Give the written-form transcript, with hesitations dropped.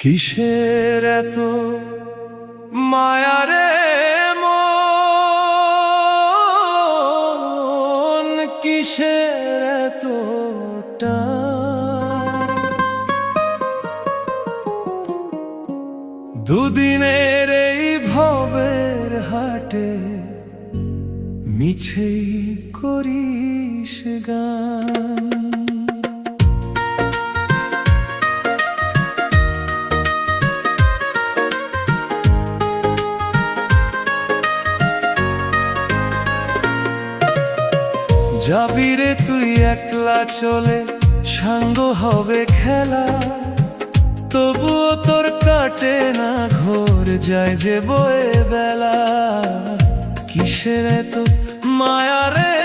কিসের এত মায়া রে মন, কিসের এত টান? দুদিনের এই ভবের হাটে মিছেই করিস গান। যাবি রে তুই একলা চলে, সাঙ্গ হবে খেলা, তবুও তোর কাটে না ঘোর, যায় যে বয়ে বেলা। কিসের এত মায়া রে